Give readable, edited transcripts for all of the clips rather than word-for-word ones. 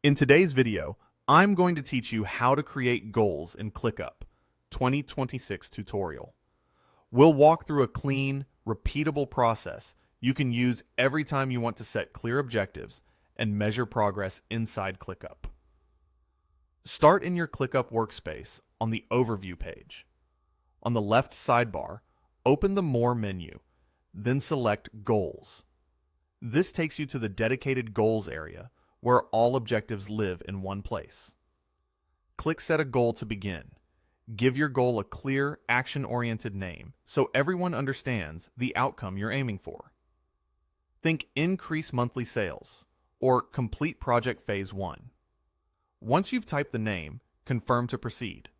In today's video, I'm going to teach you how to create goals in ClickUp 2026 tutorial. We'll walk through a clean, repeatable process you can use every time you want to set clear objectives and measure progress inside ClickUp. Start in your ClickUp workspace on the Overview page. On the left sidebar, open the More menu, then select Goals. This takes you to the dedicated Goals area, where all objectives live in one place. Click Set a Goal to begin. Give your goal a clear, action-oriented name so everyone understands the outcome you're aiming for. Think Increase Monthly Sales or Complete Project Phase 1. Once you've typed the name, confirm to proceed.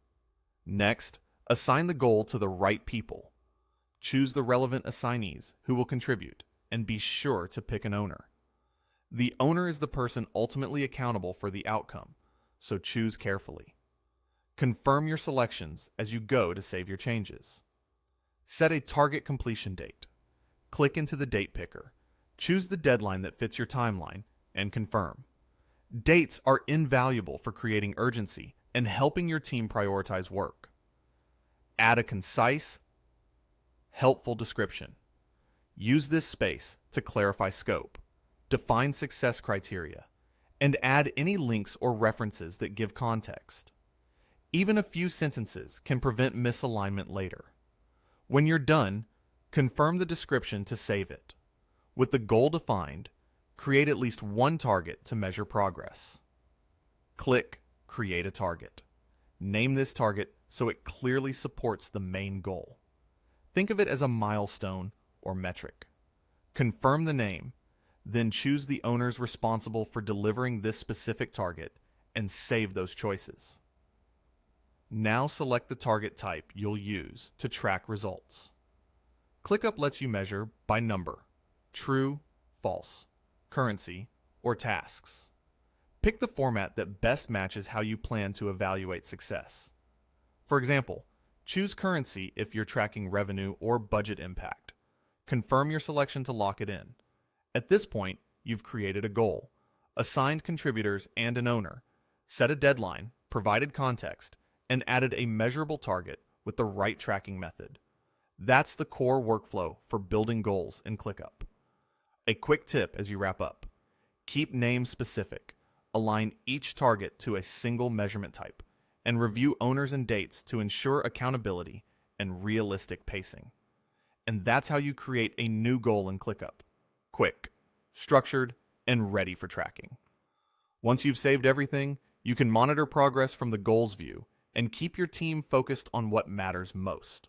Next, assign the goal to the right people. Choose the relevant assignees who will contribute, and be sure to pick an owner. The owner is the person ultimately accountable for the outcome, so choose carefully. Confirm your selections as you go to save your changes. Set a target completion date. Click into the date picker. Choose the deadline that fits your timeline, and confirm. Dates are invaluable for creating urgency and helping your team prioritize work. Add a concise, helpful description. Use this space to clarify scope. Define success criteria, and add any links or references that give context. Even a few sentences can prevent misalignment later. When you're done, confirm the description to save it. With the goal defined, create at least one target to measure progress. Click Create a Target. Name this target so it clearly supports the main goal. Think of it as a milestone or metric. Confirm the name, then choose the owners responsible for delivering this specific target and save those choices. Now select the target type you'll use to track results. ClickUp lets you measure by number, true, false, currency, or tasks. Pick the format that best matches how you plan to evaluate success. For example, choose currency if you're tracking revenue or budget impact. Confirm your selection to lock it in. At this point, you've created a goal, assigned contributors and an owner, set a deadline, provided context, and added a measurable target with the right tracking method. That's the core workflow for building goals in ClickUp. A quick tip as you wrap up. Keep names specific, align each target to a single measurement type, and review owners and dates to ensure accountability and realistic pacing. And that's how you create a new goal in ClickUp. Quick, structured, and ready for tracking. Once you've saved everything, you can monitor progress from the goals view and keep your team focused on what matters most.